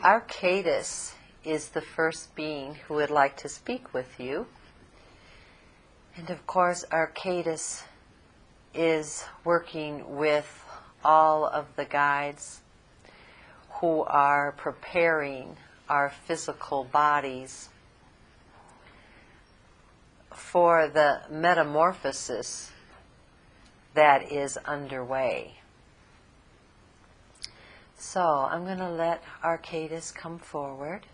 Arcadis is the first being who would like to speak with you. And of course, Arcadis is working with all of the guides who are preparing our physical bodies for the metamorphosis that is underway. So I'm going to let Arcadis come forward.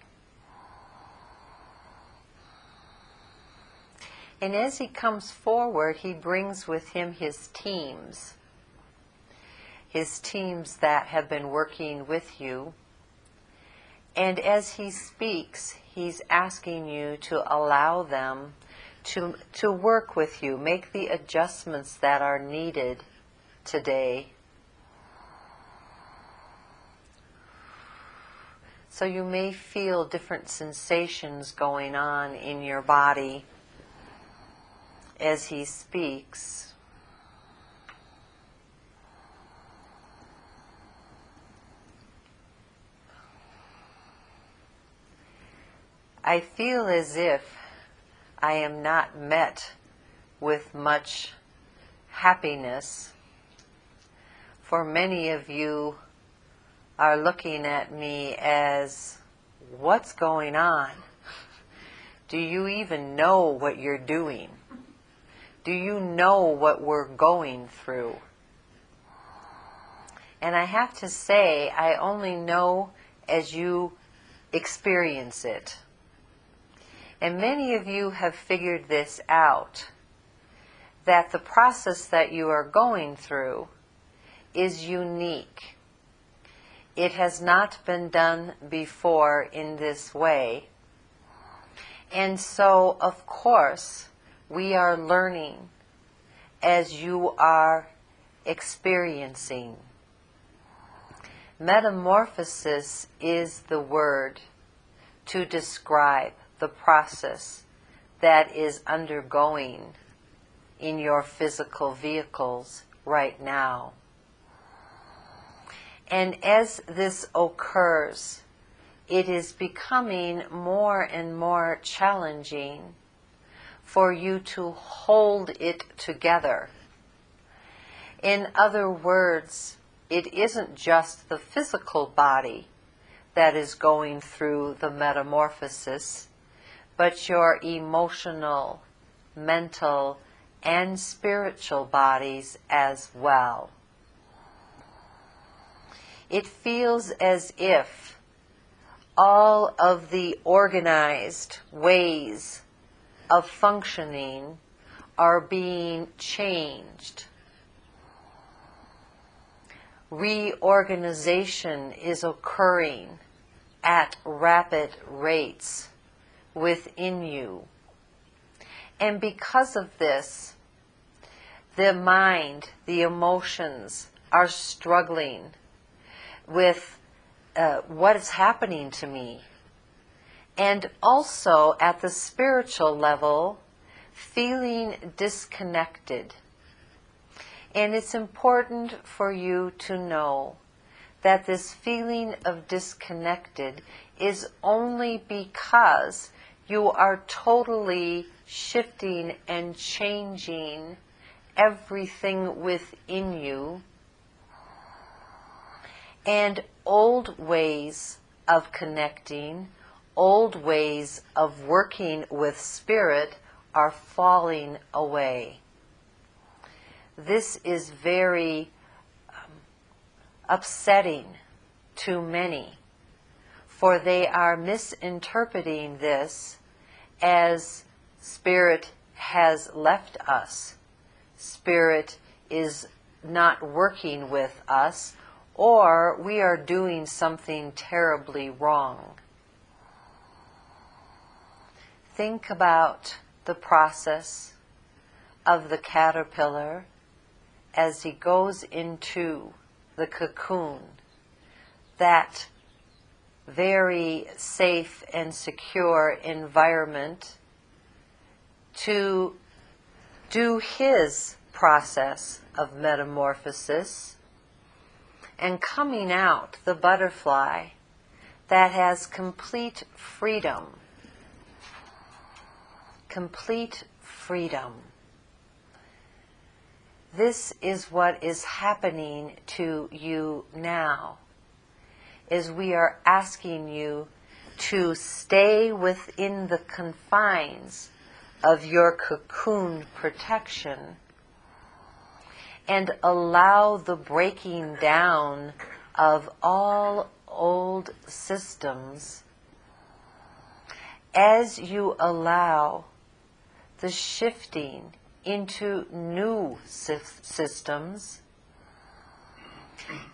And as he comes forward, he brings with him his teams that have been working with you. And as he speaks, he's asking you to allow them to work with you, make the adjustments that are needed today. So you may feel different sensations going on in your body as he speaks. I feel as if I am not met with much happiness, for many of you are looking at me as, what's going on? Do you even know what you're doing? Do you know what we're going through? And I have to say, I only know as you experience it. And many of you have figured this out, that the process that you are going through is unique. It has not been done before in this way. And so, of course, we are learning as you are experiencing. Metamorphosis is the word to describe the process that is undergoing in your physical vehicles right now. And as this occurs, it is becoming more and more challenging for you to hold it together. In other words, it isn't just the physical body that is going through the metamorphosis, but your emotional, mental, and spiritual bodies as well. It feels as if all of the organized ways of functioning are being changed. Reorganization is occurring at rapid rates within you. And because of this, the mind, the emotions are struggling with what is happening to me. And also at the spiritual level, feeling disconnected. And it's important for you to know that this feeling of disconnected is only because you are totally shifting and changing everything within you. And old ways of connecting, old ways of working with spirit are falling away. This is very upsetting to many, for they are misinterpreting this as spirit has left us. Spirit is not working with us, or we are doing something terribly wrong. Think about the process of the caterpillar as he goes into the cocoon, that very safe and secure environment, to do his process of metamorphosis. And coming out, the butterfly that has complete freedom. Complete freedom. This is what is happening to you now, is we are asking you to stay within the confines of your cocoon protection and allow the breaking down of all old systems as you allow the shifting into new systems.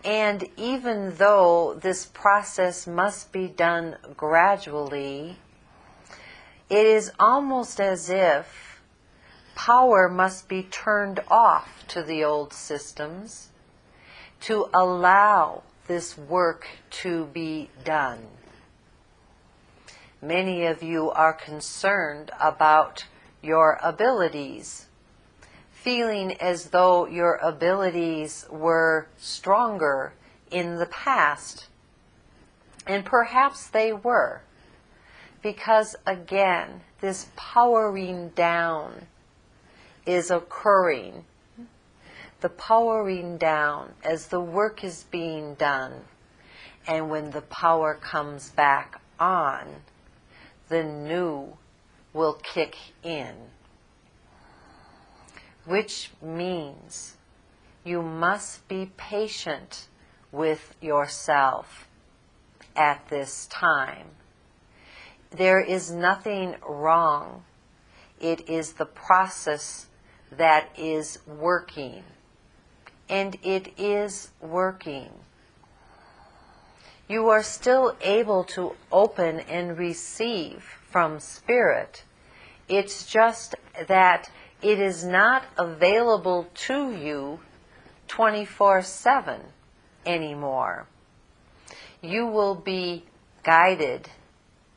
And even though this process must be done gradually, it is almost as if power must be turned off to the old systems to allow this work to be done. Many of you are concerned about your abilities, feeling as though your abilities were stronger in the past. And perhaps they were, because again, this powering down is occurring. The powering down as the work is being done. And when the power comes back on, the new will kick in. Which means you must be patient with yourself at this time. There is nothing wrong. It is the process that is working. And it is working. You are still able to open and receive from Spirit. It's just that it is not available to you 24/7 anymore. You will be guided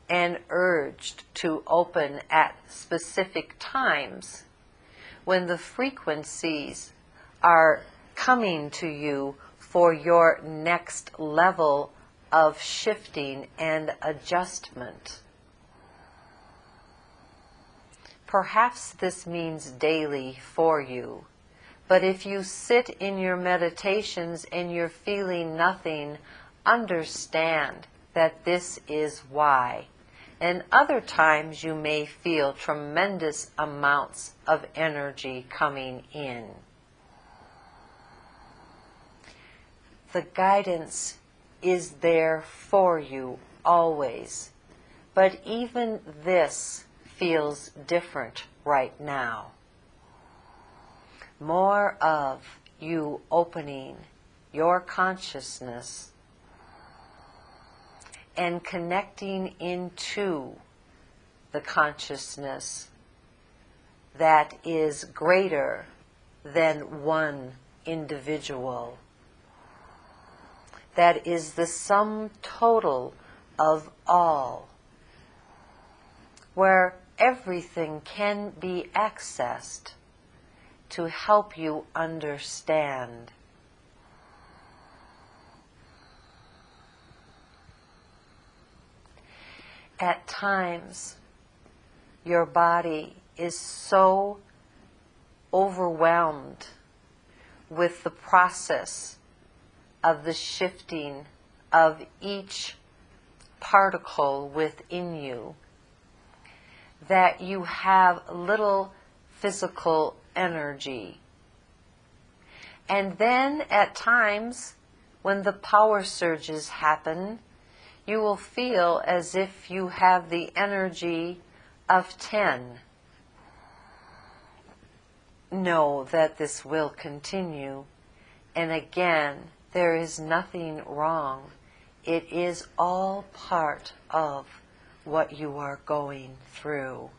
and urged to open at specific times when the frequencies are coming to you for your next level of shifting and adjustment. Perhaps this means daily for you, but if you sit in your meditations and you're feeling nothing, understand that this is why. And other times you may feel tremendous amounts of energy coming in. The guidance is there for you always, but even this feels different right now. More of you opening your consciousness and connecting into the consciousness that is greater than one individual, that is the sum total of all, where everything can be accessed to help you understand. At times, your body is so overwhelmed with the process of the shifting of each particle within you that you have little physical energy. And then at times, when the power surges happen, you will feel as if you have the energy of 10. Know that this will continue. And again, there is nothing wrong. It is all part of what you are going through.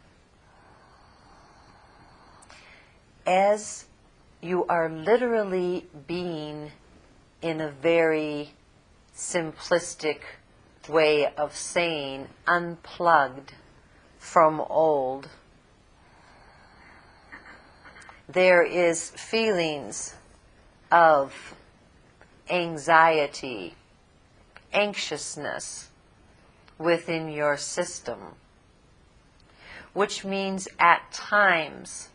As you are literally being, in a very simplistic way of saying, unplugged from old, there is feelings of anxiety, anxiousness, within your system, which means at times,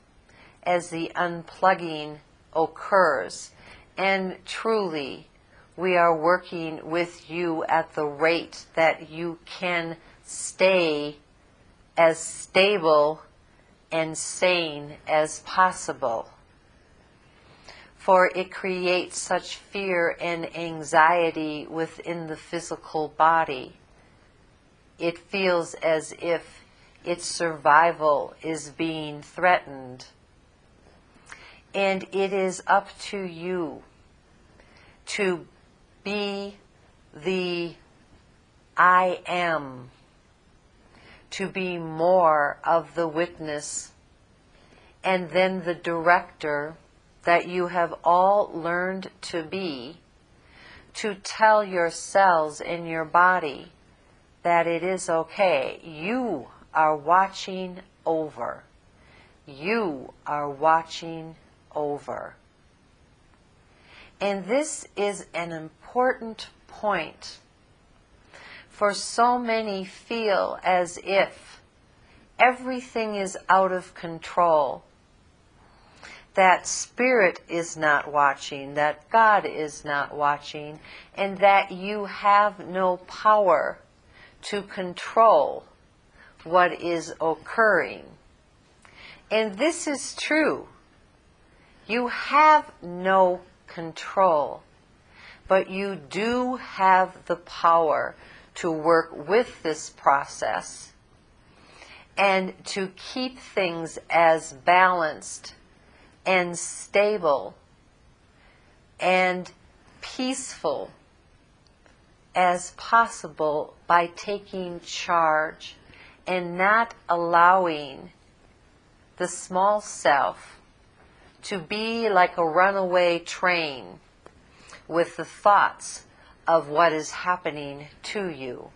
as the unplugging occurs, and truly we are working with you at the rate that you can stay as stable and sane as possible. For it creates such fear and anxiety within the physical body. It feels as if its survival is being threatened. And it is up to you to be the I am, to be more of the witness, and then the director that you have all learned to be, to tell your cells in your body that it is okay. You are watching over. You are watching over. And this is an important point, for so many feel as if everything is out of control, that Spirit is not watching, that God is not watching, and that you have no power to control what is occurring. And this is true. You have no control, but you do have the power to work with this process and to keep things as balanced and stable and peaceful as possible by taking charge and not allowing the small self to be like a runaway train with the thoughts of what is happening to you.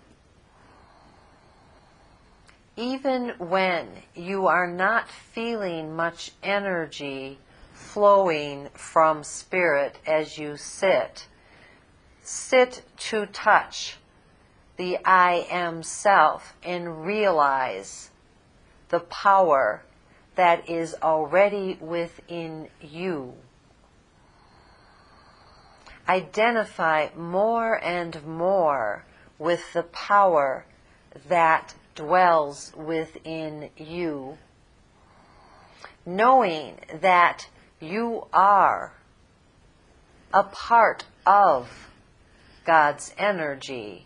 Even when you are not feeling much energy flowing from Spirit as you sit, sit to touch the I am self and realize the power that is already within you. Identify more and more with the power that dwells within you, knowing that you are a part of God's energy.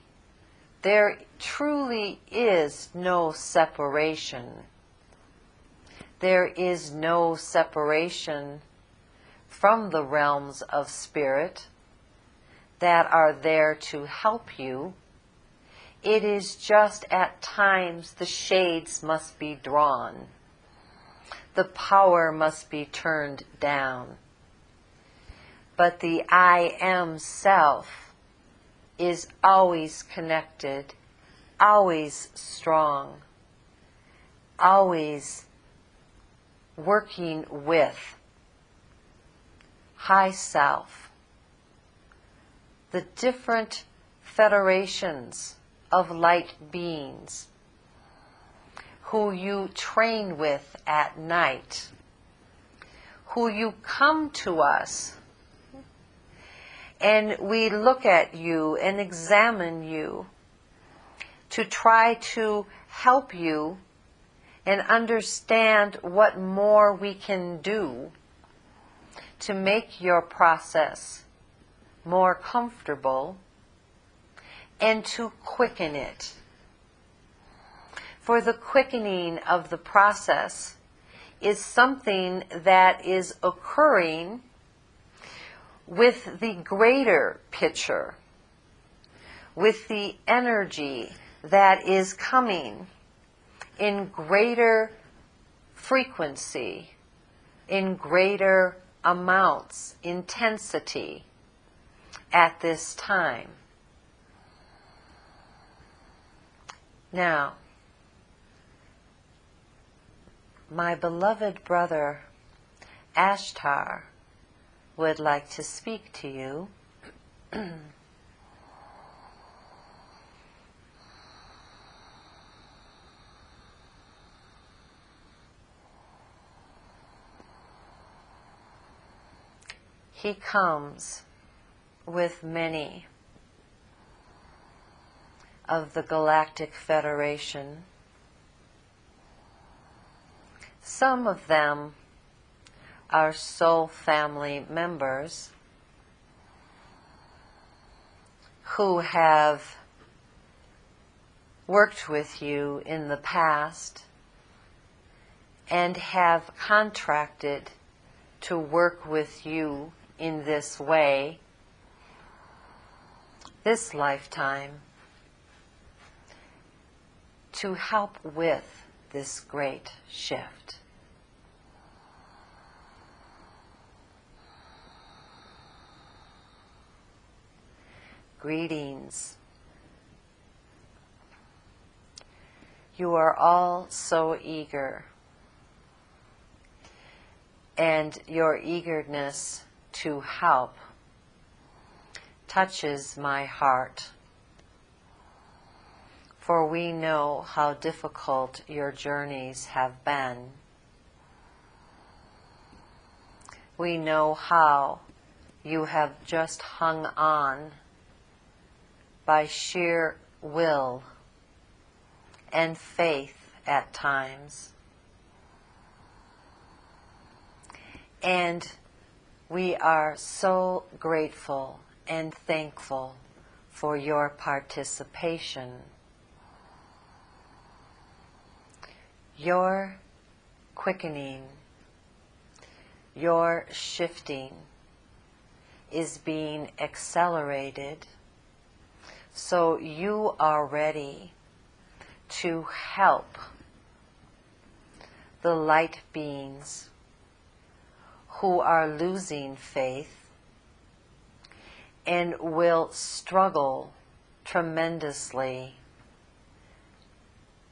There truly is no separation. There is no separation from the realms of Spirit that are there to help you. It is just at times the shades must be drawn. The power must be turned down. But the I am self is always connected, always strong, always working with high self, the different federations of light beings who you train with at night, who you come to us and we look at you and examine you to try to help you and understand what more we can do to make your process more comfortable and to quicken it. For the quickening of the process is something that is occurring with the greater picture, with the energy that is coming in greater frequency, in greater amounts, intensity at this time. Now, my beloved brother Ashtar would like to speak to you. he comes with many of the Galactic Federation. Some of them are soul family members who have worked with you in the past and have contracted to work with you in this way, this lifetime, to help with this great shift. Greetings. You are all so eager, and your eagerness to help touches my heart, for we know how difficult your journeys have been. We know how you have just hung on by sheer will and faith at times. And we are so grateful and thankful for your participation. Your quickening, your shifting is being accelerated, so you are ready to help the light beings who are losing faith and will struggle tremendously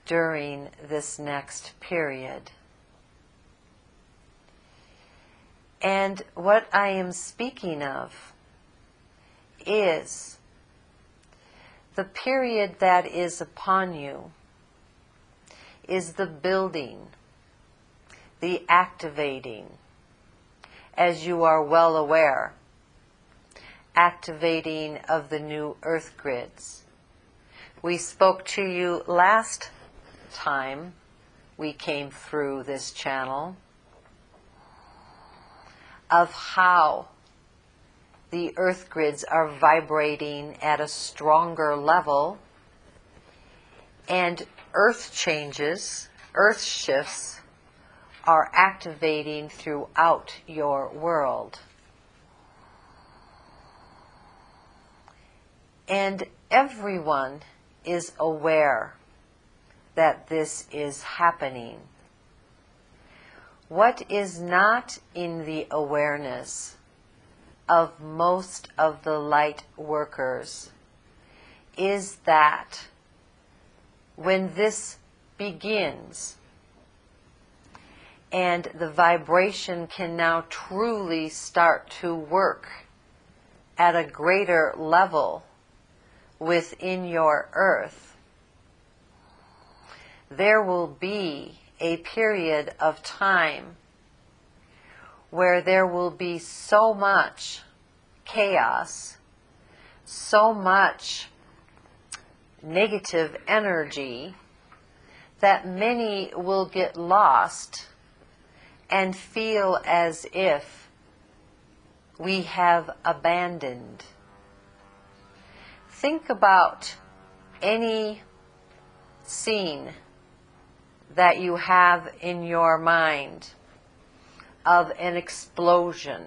during this next period. And what I am speaking of is the period that is upon you is the building, the activating, as you are well aware, activating of the new earth grids. We spoke to you last time we came through this channel of how the earth grids are vibrating at a stronger level, and earth changes, earth shifts are activating throughout your world. And everyone is aware that this is happening. What is not in the awareness of most of the light workers is that when this begins and the vibration can now truly start to work at a greater level within your earth, there will be a period of time where there will be so much chaos, so much negative energy that many will get lost and feel as if we have abandoned. Think about any scene that you have in your mind of an explosion.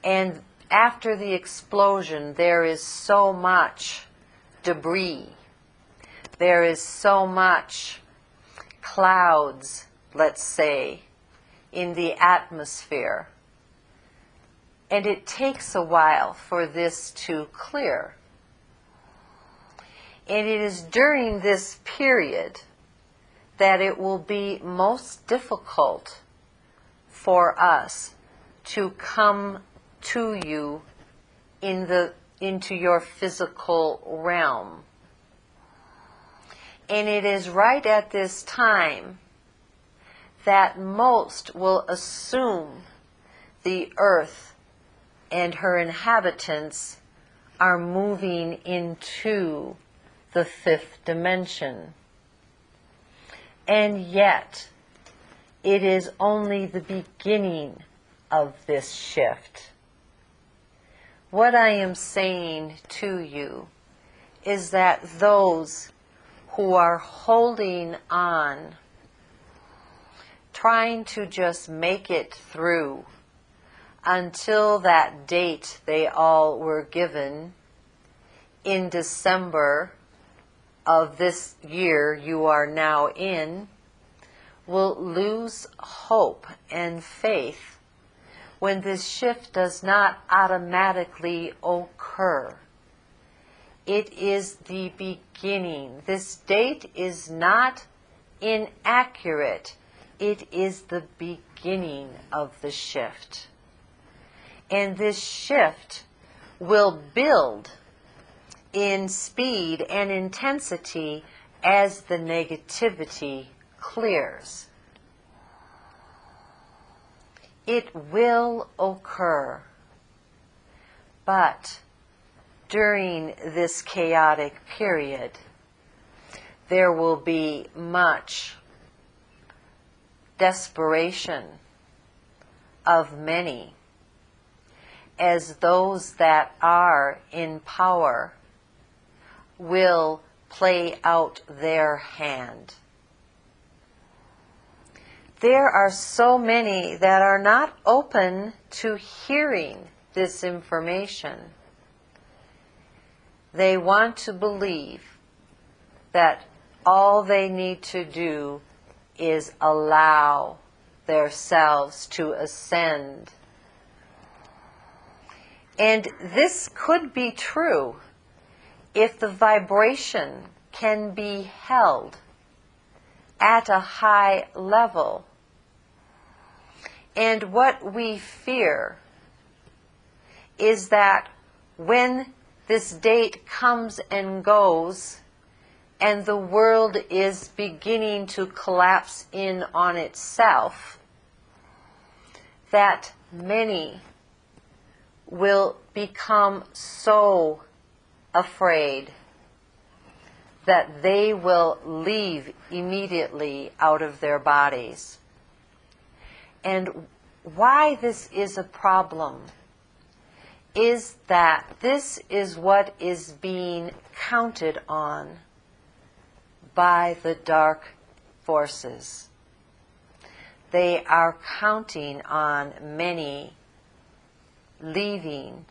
And after the explosion, there is so much debris. There is so much clouds, let's say, in the atmosphere. And it takes a while for this to clear. And it is during this period that it will be most difficult for us to come to you into your physical realm. And it is right at this time that most will assume the earth and her inhabitants are moving into the fifth dimension. And yet, it is only the beginning of this shift. What I am saying to you is that those who are holding on, trying to just make it through until that date they all were given in December of this year you are now in, will lose hope and faith when this shift does not automatically occur. It is the beginning. This date is not inaccurate. It is the beginning of the shift. And this shift will build in speed and intensity as the negativity clears. It will occur, but during this chaotic period, there will be much desperation of many, as those that are in power will play out their hand. There are so many that are not open to hearing this information. They want to believe that all they need to do is allow themselves to ascend. And this could be true if the vibration can be held at a high level. And what we fear is that when this date comes and goes and the world is beginning to collapse in on itself, that many will become so afraid that they will leave immediately out of their bodies. And why this is a problem is that this is what is being counted on by the dark forces. They are counting on many leaving,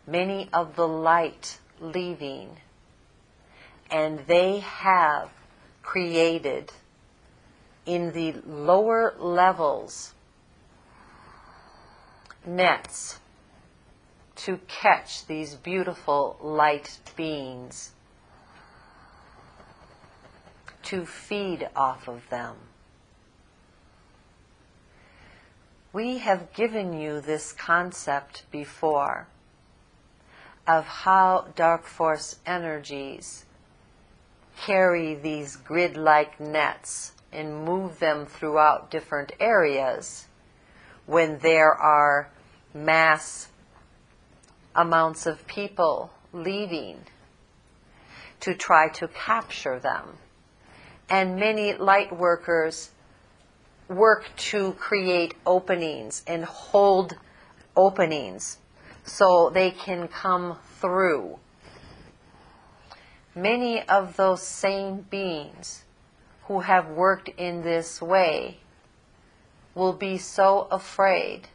many of the light leaving, and they have created in the lower levels nets to catch these beautiful light beings, to feed off of them. We have given you this concept before of how dark force energies carry these grid-like nets and move them throughout different areas when there are mass amounts of people leaving to try to capture them. And many light workers work to create openings and hold openings so they can come through. Many of those same beings who have worked in this way will be so afraid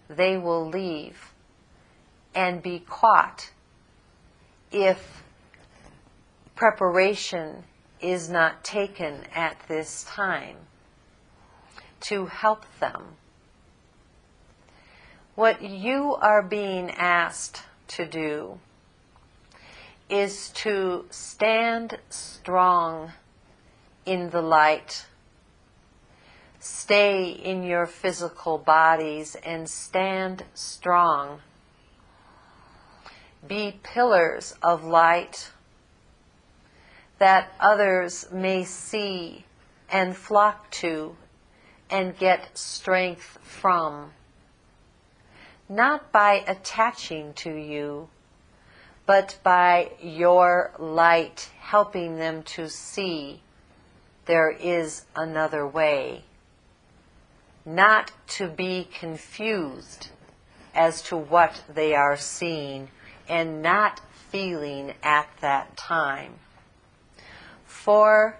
they will leave and be caught if preparation is not taken at this time to help them. What you are being asked to do is to stand strong in the light. Stay in your physical bodies and stand strong. Be pillars of light that others may see and flock to and get strength from. not by attaching to you, but by your light helping them to see there is another way. Not to be confused as to what they are seeing and not feeling at that time. For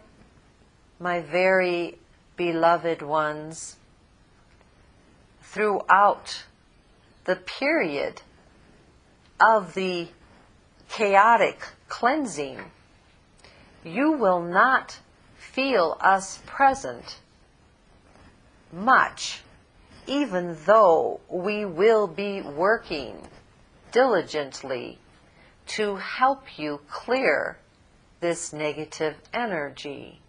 my very beloved ones, throughout the period of the chaotic cleansing, you will not feel us present much, even though we will be working diligently to help you clear this negative energy.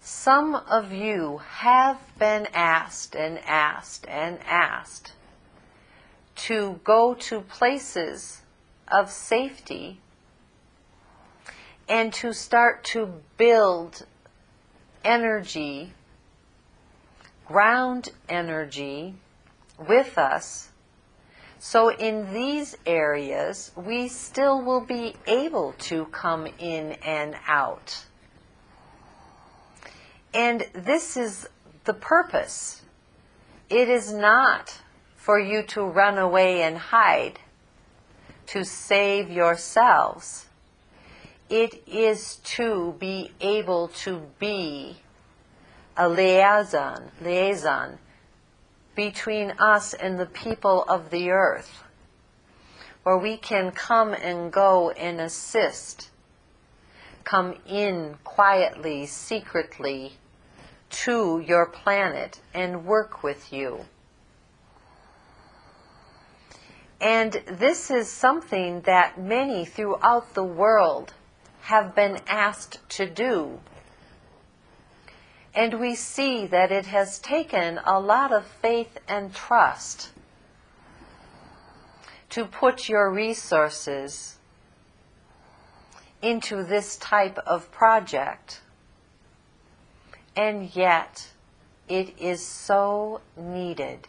Some of you have been asked and asked and asked to go to places of safety and to start to build energy, ground energy with us. So in these areas, we still will be able to come in and out. And this is the purpose. It is not for you to run away and hide, to save yourselves. It is to be able to be a liaison between us and the people of the earth, where we can come and go and assist, come in quietly, secretly to your planet and work with you. And this is something that many throughout the world have been asked to do. And we see that it has taken a lot of faith and trust to put your resources into this type of project. And yet, it is so needed.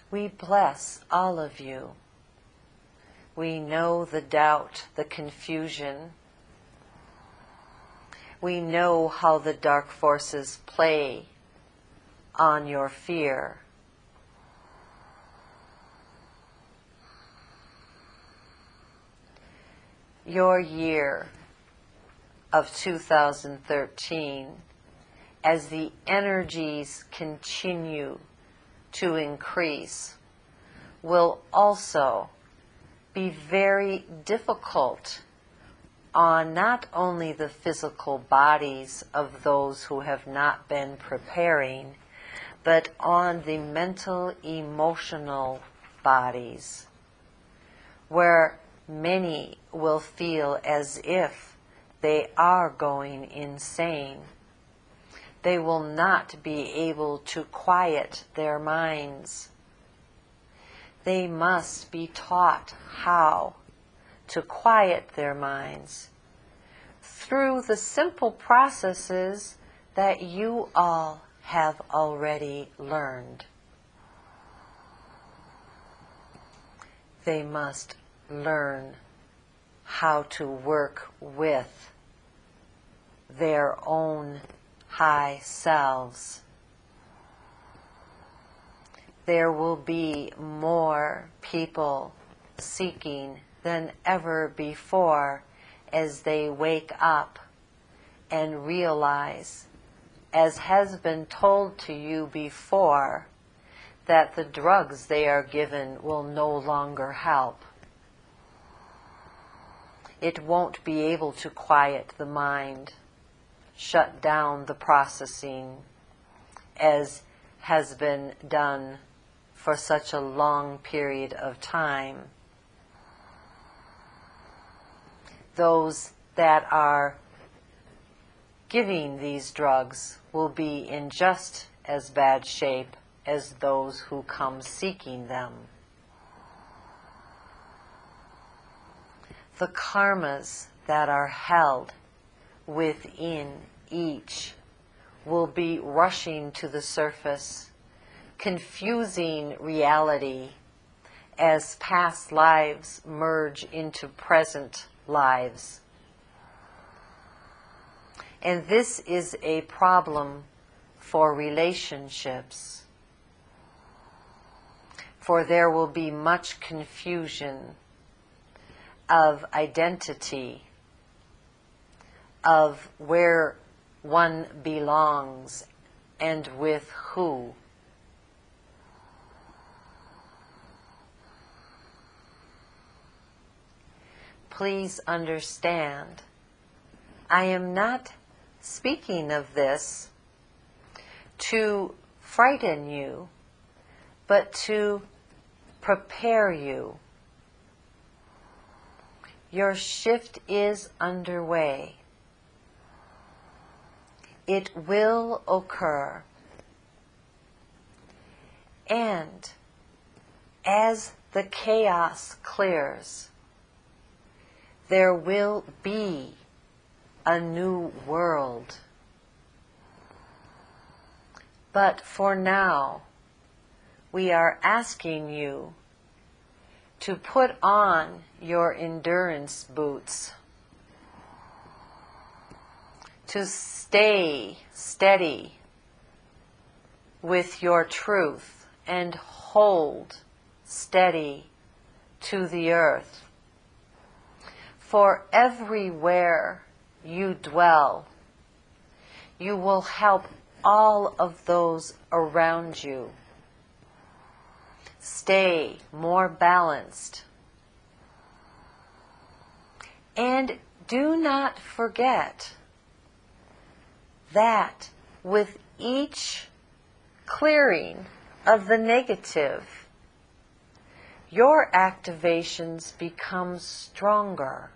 We bless all of you. We know the doubt, the confusion. We know how the dark forces play on your fear. Your year of 2013, as the energies continue to increase, will also be very difficult on not only the physical bodies of those who have not been preparing, but on the mental, emotional bodies, where many will feel as if they are going insane. They will not be able to quiet their minds. They must be taught how to quiet their minds through the simple processes that you all have already learned. They must learn how to work with their own high selves. There will be more people seeking than ever before as they wake up and realize, as has been told to you before, that the drugs they are given will no longer help. It won't be able to quiet the mind, shut down the processing, as has been done for such a long period of time. Those that are giving these drugs will be in just as bad shape as those who come seeking them. The karmas that are held within each will be rushing to the surface, confusing reality as past lives merge into present lives. And this is a problem for relationships, for there will be much confusion of identity, of where one belongs and with who. Please understand, I am not speaking of this to frighten you, but to prepare you. Your shift is underway. It will occur. And as the chaos clears, there will be a new world. But for now, we are asking you to put on your endurance boots, to stay steady with your truth and hold steady to the earth. For everywhere you dwell, you will help all of those around you stay more balanced. And do not forget that with each clearing of the negative, your activations become stronger.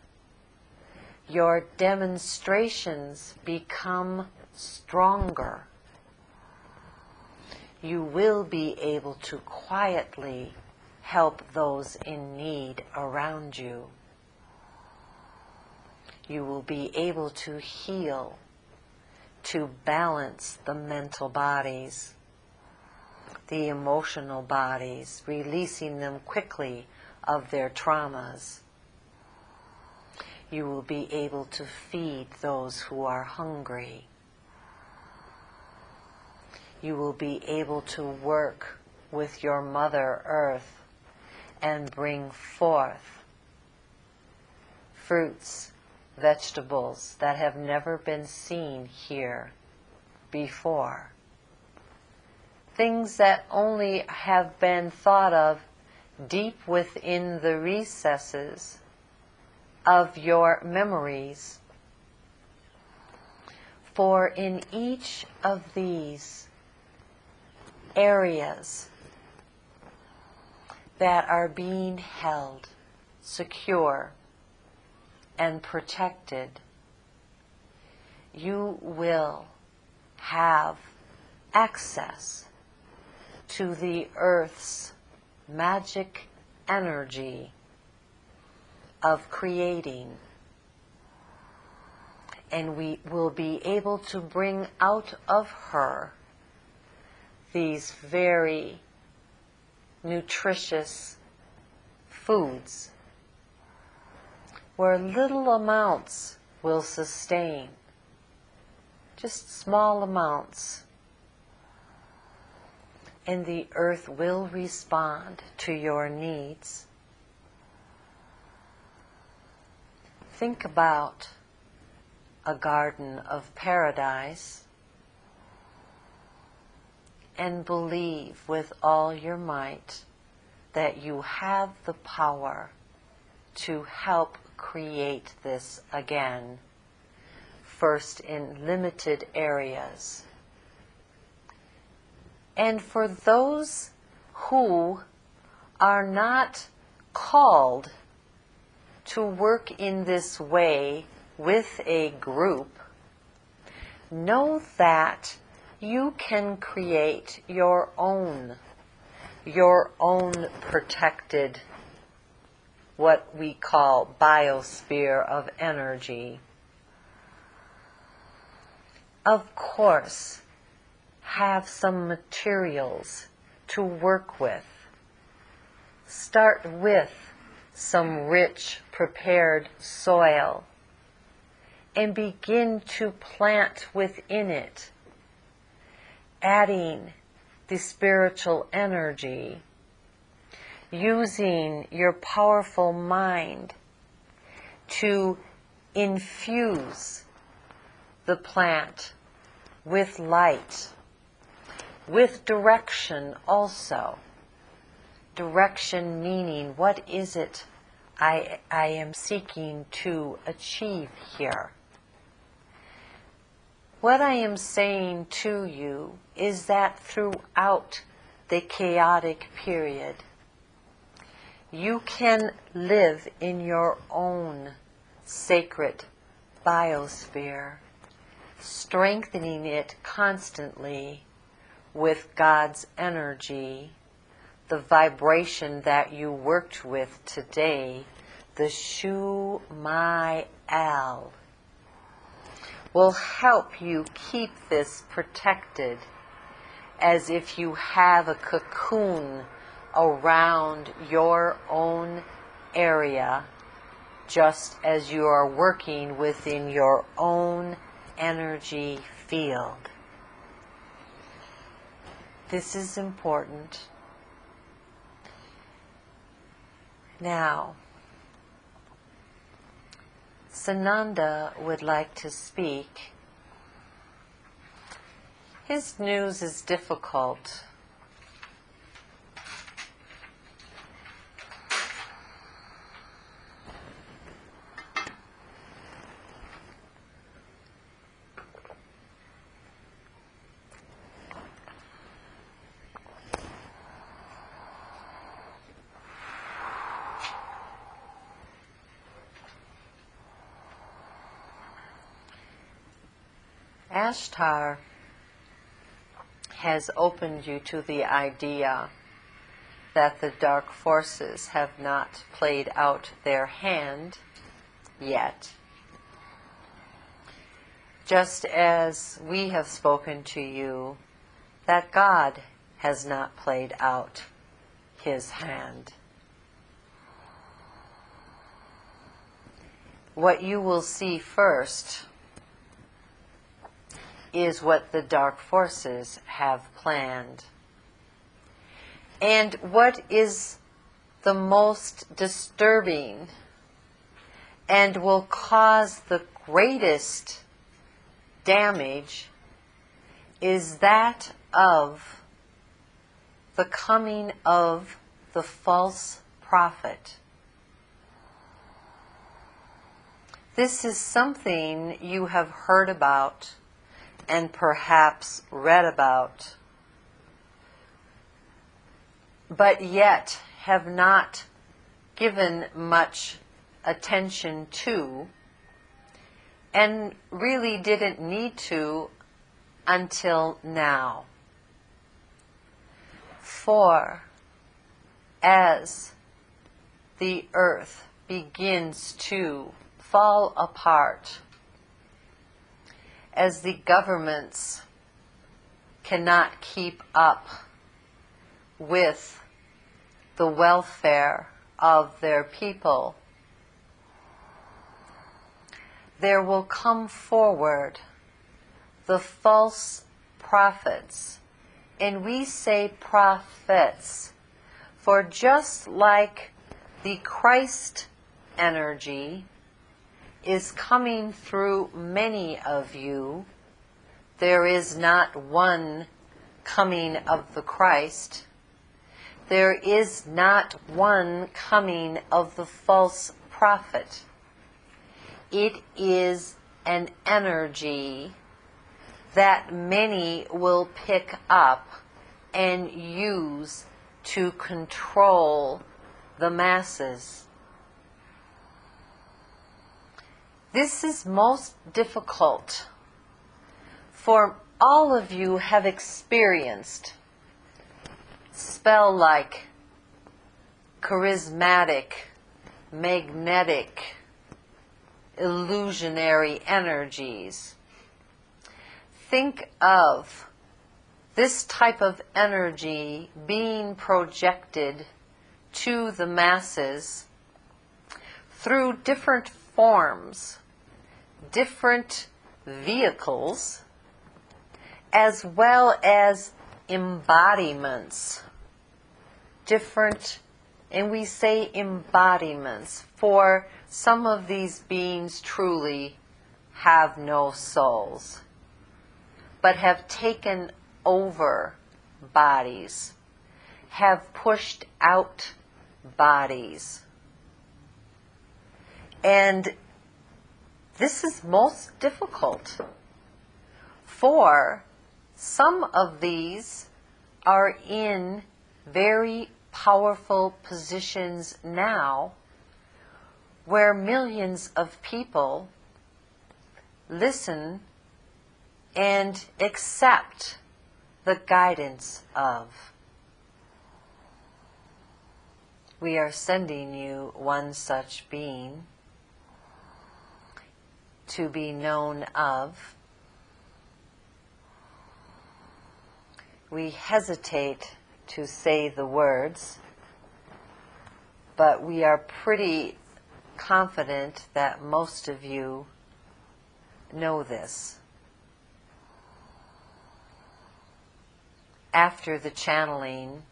Your demonstrations become stronger. You will be able to quietly help those in need around you. You will be able to heal, to balance the mental bodies, the emotional bodies, releasing them quickly of their traumas. You will be able to feed those who are hungry. You will be able to work with your Mother Earth and bring forth fruits, vegetables that have never been seen here before. Things that only have been thought of deep within the recesses of your memories. For in each of these areas that are being held secure and protected, you will have access to the earth's magic energy of creating, and we will be able to bring out of her these very nutritious foods where little amounts will sustain, just small amounts, and the earth will respond to your needs. Think about a garden of paradise and believe with all your might that you have the power to help create this again, first in limited areas. And for those who are not called to work in this way with a group, know that you can create your own protected, what we call biosphere of energy. of course, have some materials to work with. Start with some rich, prepared soil and begin to plant within it, adding the spiritual energy, using your powerful mind to infuse the plant with light, with direction also. Direction meaning, what is it I am seeking to achieve here? What I am saying to you is that throughout the chaotic period, you can live in your own sacred biosphere, strengthening it constantly with God's energy, the vibration that you worked with today, the Shu Mai Al, will help you keep this protected as if you have a cocoon around your own area, just as you are working within your own energy field. This is important. Now, Sananda would like to speak. His news is difficult. Ashtar has opened you to the idea that the dark forces have not played out their hand yet. Just as we have spoken to you that God has not played out his hand. What you will see first is what the dark forces have planned. And what is the most disturbing and will cause the greatest damage is that of the coming of the false prophet. This is something you have heard about and perhaps read about, but yet have not given much attention to, and really didn't need to until now. For as the earth begins to fall apart, as the governments cannot keep up with the welfare of their people, there will come forward the false prophets. And we say prophets, for just like the Christ energy is coming through many of you, there is not one coming of the Christ. There is not one coming of the false prophet. It is an energy that many will pick up and use to control the masses. This is most difficult, for all of you have experienced spell-like, charismatic, magnetic, illusionary energies. think of this type of energy being projected to the masses through different forms, different vehicles, as well as embodiments. Different, and we say embodiments, for some of these beings truly have no souls, but have taken over bodies, have pushed out bodies. And this is most difficult, for some of these are in very powerful positions now where millions of people listen and accept the guidance of. We are sending you one such being to be known of. We hesitate to say the words, but we are pretty confident that most of you know this. After the channeling,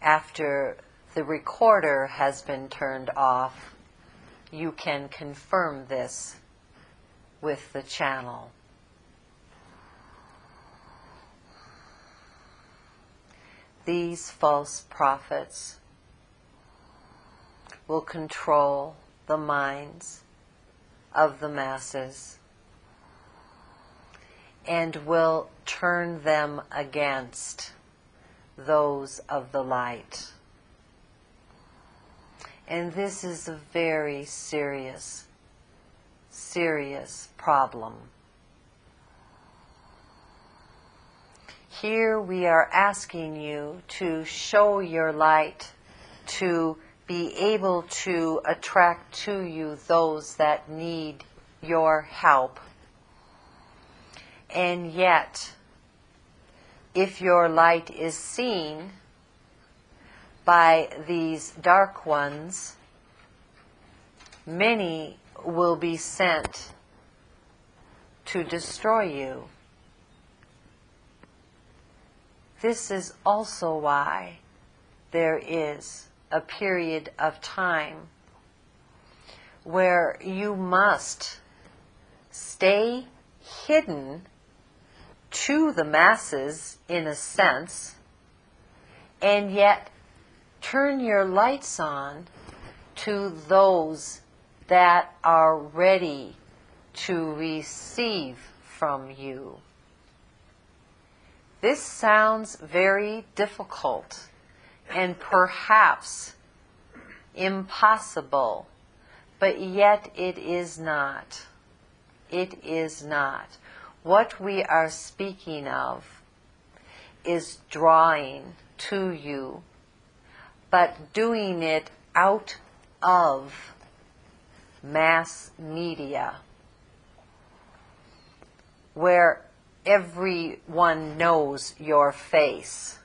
after the recorder has been turned off, you can confirm this with the channel. These false prophets will control the minds of the masses and will turn them against those of the light. And this is a very serious, serious problem. Here we are asking you to show your light, to be able to attract to you those that need your help. And yet, if your light is seen by these dark ones, many will be sent to destroy you. This is also why there is a period of time where you must stay hidden to the masses, in a sense, and yet turn your lights on to those that are ready to receive from you. This sounds very difficult and perhaps impossible, but yet it is not. It is not. What we are speaking of is drawing to you, but doing it out of mass media, where everyone knows your face.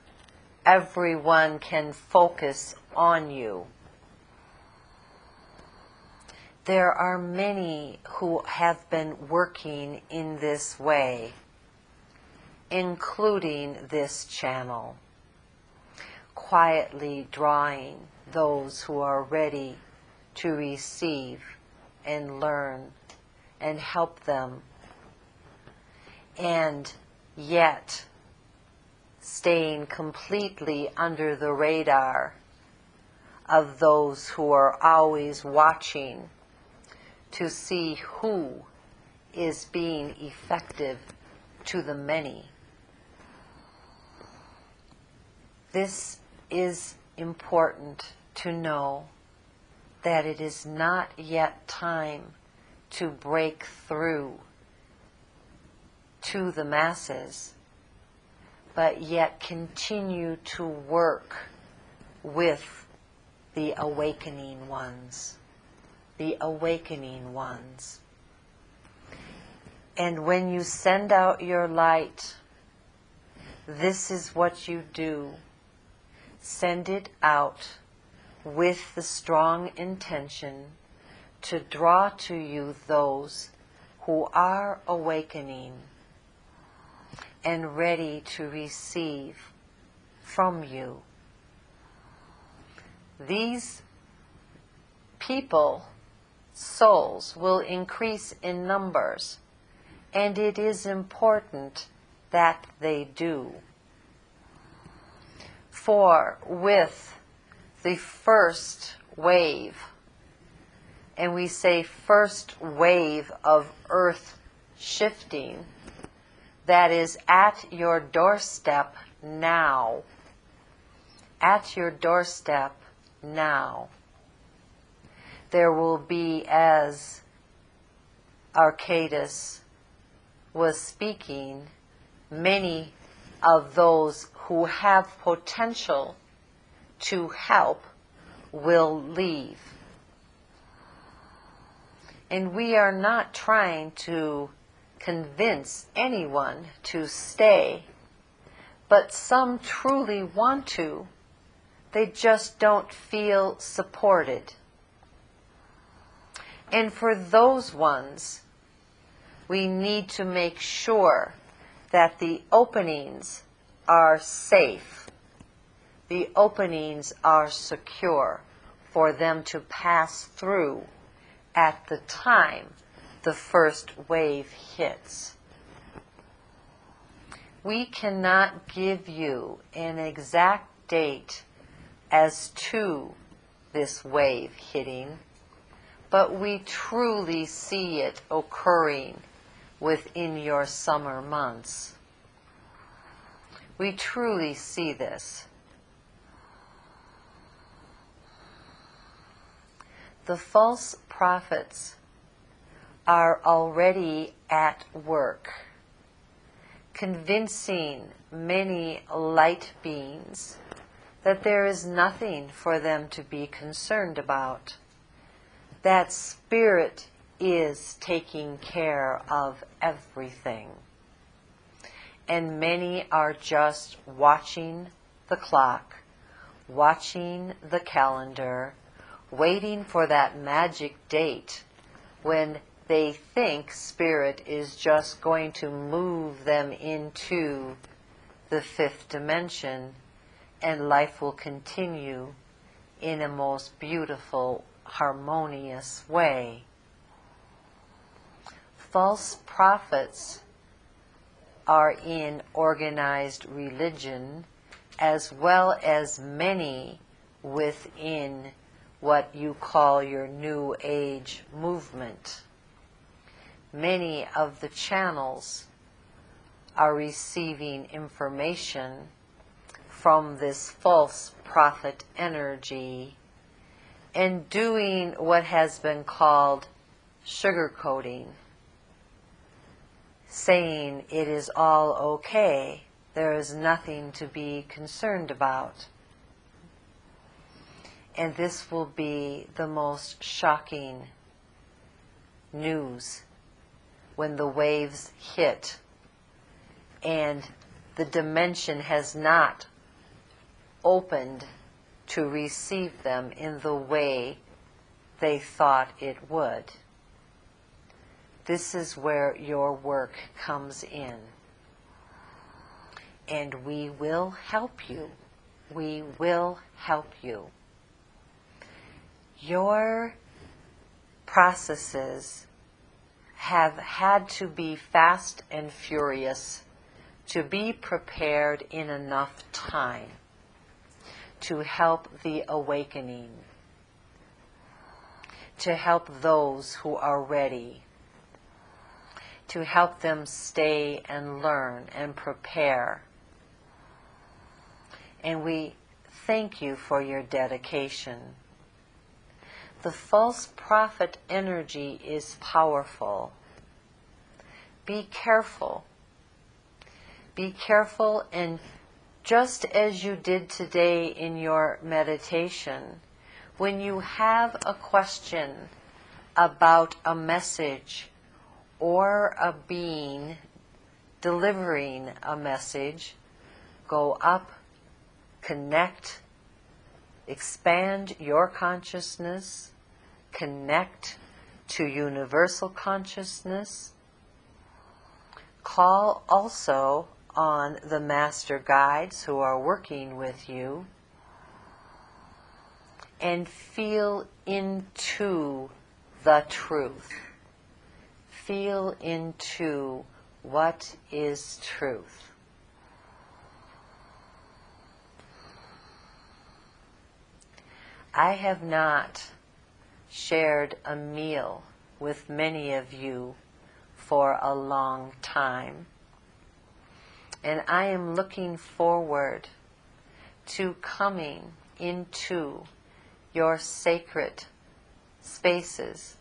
Everyone can focus on you. There are many who have been working in this way, including this channel, quietly drawing those who are ready to receive and learn and help them, and yet staying completely under the radar of those who are always watching to see who is being effective to the many. This is important to know, that it is not yet time to break through to the masses, but yet continue to work with the awakening ones. The awakening ones. And when you send out your light, this is what you do. Send it out with the strong intention to draw to you those who are awakening and ready to receive from you. These people, souls, will increase in numbers, and it is important that they do. For with the first wave, and we say first wave of earth shifting, that is at your doorstep now. At your doorstep now. There will be, as Arcadis was speaking, many of those who have potential to help will leave. And we are not trying to convince anyone to stay, but some truly want to. They just don't feel supported. And for those ones, we need to make sure that the openings are safe. The openings are secure for them to pass through at the time the first wave hits. We cannot give you an exact date as to this wave hitting, but we truly see it occurring within your summer months. We truly see this. The false prophets are already at work, convincing many light beings that there is nothing for them to be concerned about, that Spirit is taking care of everything. And many are just watching the clock, watching the calendar, waiting for that magic date when they think Spirit is just going to move them into the fifth dimension and life will continue in a most beautiful, harmonious way. False prophets are in organized religion as well as many within what you call your New Age movement. Many of the channels are receiving information from this false prophet energy and doing what has been called sugarcoating, saying it is all okay, there is nothing to be concerned about. And this will be the most shocking news when the waves hit and the dimension has not opened to receive them in the way they thought it would. This is where your work comes in. And we will help you. We will help you. Your processes have had to be fast and furious to be prepared in enough time to help the awakening, to help those who are ready, to help them stay and learn and prepare. And we thank you for your dedication. The false prophet energy is powerful. Be careful. Be careful, and just as you did today in your meditation, when you have a question about a message or a being delivering a message, go up, connect, expand your consciousness, connect to universal consciousness. Call also on the master guides who are working with you, and feel into the truth. Feel into what is truth. I have not shared a meal with many of you for a long time, and I am looking forward to coming into your sacred spaces,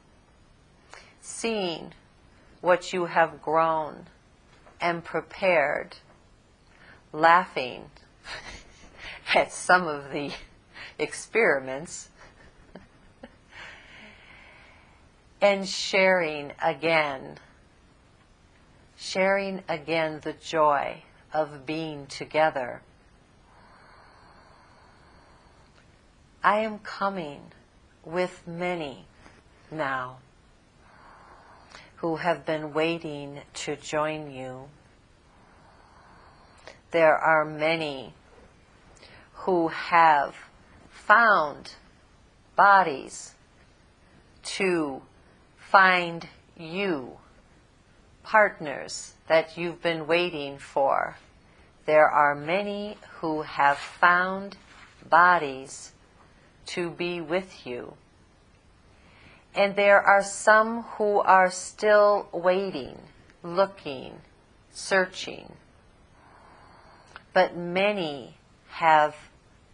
seeing what you have grown and prepared, laughing at some of the experiments, and sharing again the joy of being together. I am coming with many now who have been waiting to join you. There are many who have found bodies to find you, partners that you've been waiting for. There are many who have found bodies to be with you. And there are some who are still waiting, looking, searching. But many have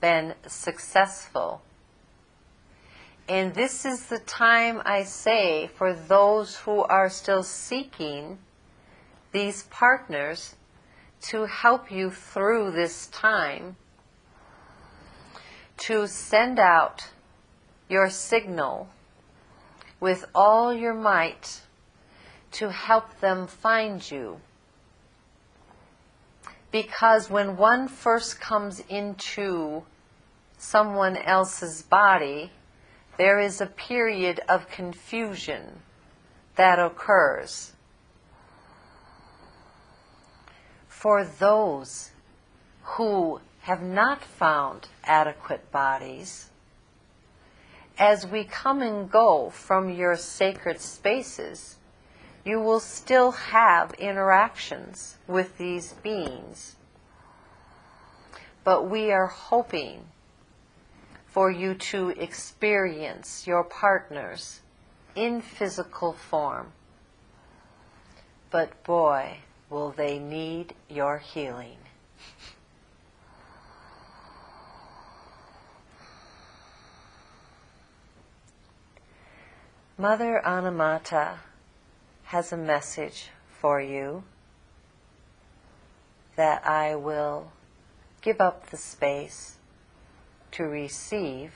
been successful. And this is the time, I say, for those who are still seeking these partners to help you through this time, to send out your signal with all your might to help them find you. Because when one first comes into someone else's body, there is a period of confusion that occurs. For those who have not found adequate bodies, as we come and go from your sacred spaces, you will still have interactions with these beings. But we are hoping for you to experience your partners in physical form. But boy, will they need your healing. Mother Anamata has a message for you that I will give up the space to receive.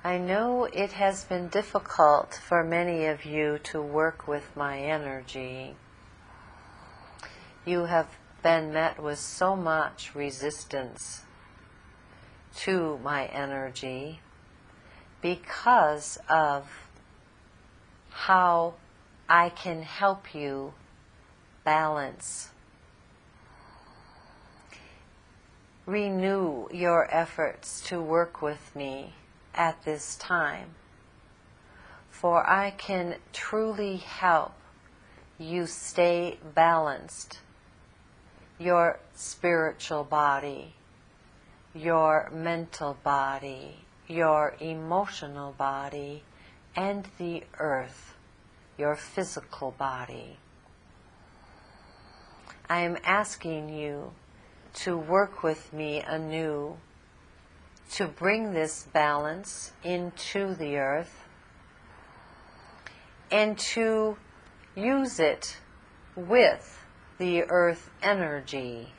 I know it has been difficult for many of you to work with my energy. You have been met with so much resistance to my energy because of how I can help you balance. Renew your efforts to work with me at this time, for I can truly help you stay balanced, your spiritual body, your mental body, your emotional body, and the earth, your physical body. I am asking you to work with me anew to bring this balance into the earth and to use it with the earth energy.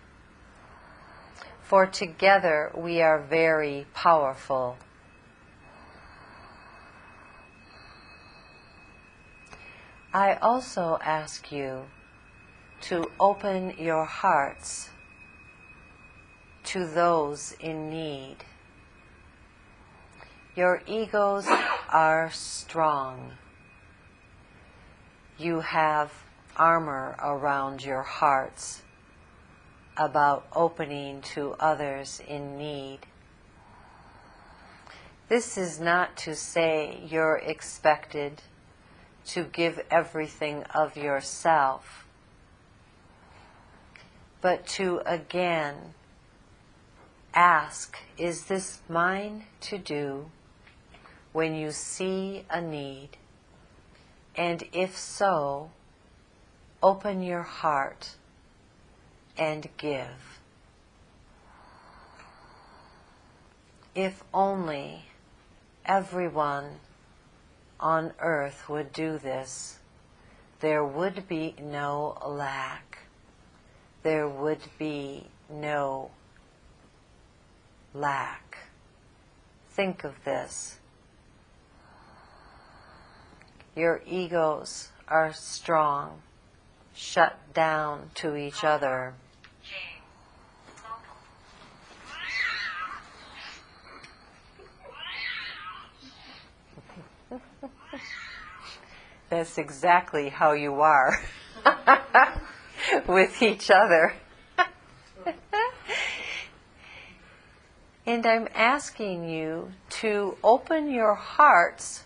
For together we are very powerful. I also ask you to open your hearts to those in need. Your egos are strong. You have armor around your hearts about opening to others in need. This is not to say you're expected to give everything of yourself, but to again ask, is this mine to do when you see a need? And if so, open your heart and give. If only everyone on earth would do this, there would be no lack. There would be no lack. Think of this. Your egos are strong, shut down to each other. That's exactly how you are with each other. And I'm asking you to open your hearts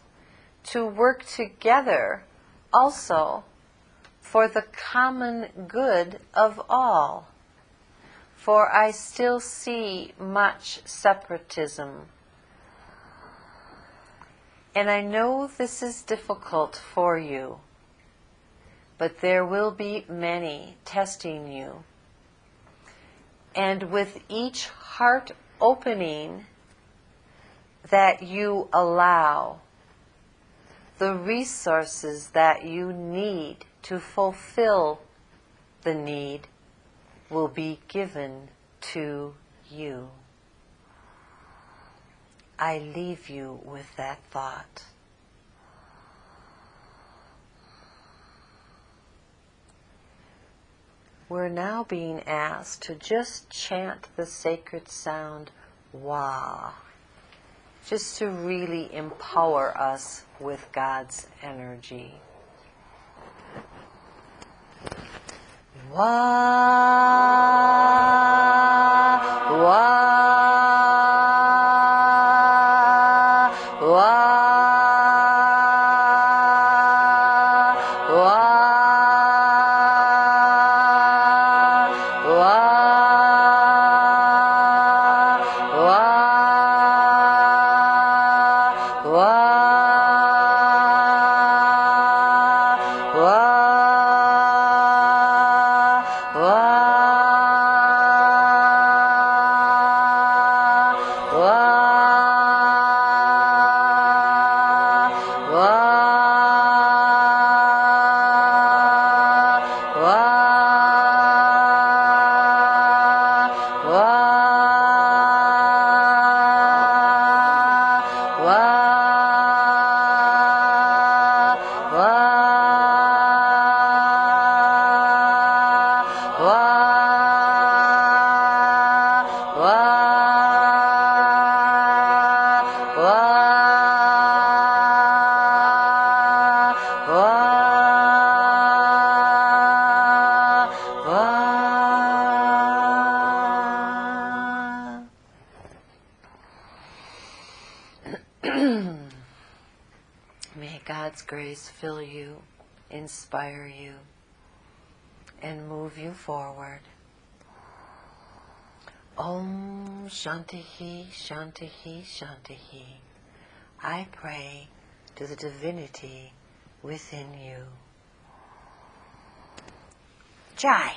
to work together also for the common good of all. For I still see much separatism. And I know this is difficult for you, but there will be many testing you. And with each heart opening that you allow, the resources that you need to fulfill the need will be given to you. I leave you with that thought. We're now being asked to just chant the sacred sound, Wah, just to really empower us with God's energy. Wah, wah. May God's grace fill you, inspire you, and move you forward. Om Shantihi, Shantihi, Shantihi. I pray to the divinity within you. Jai.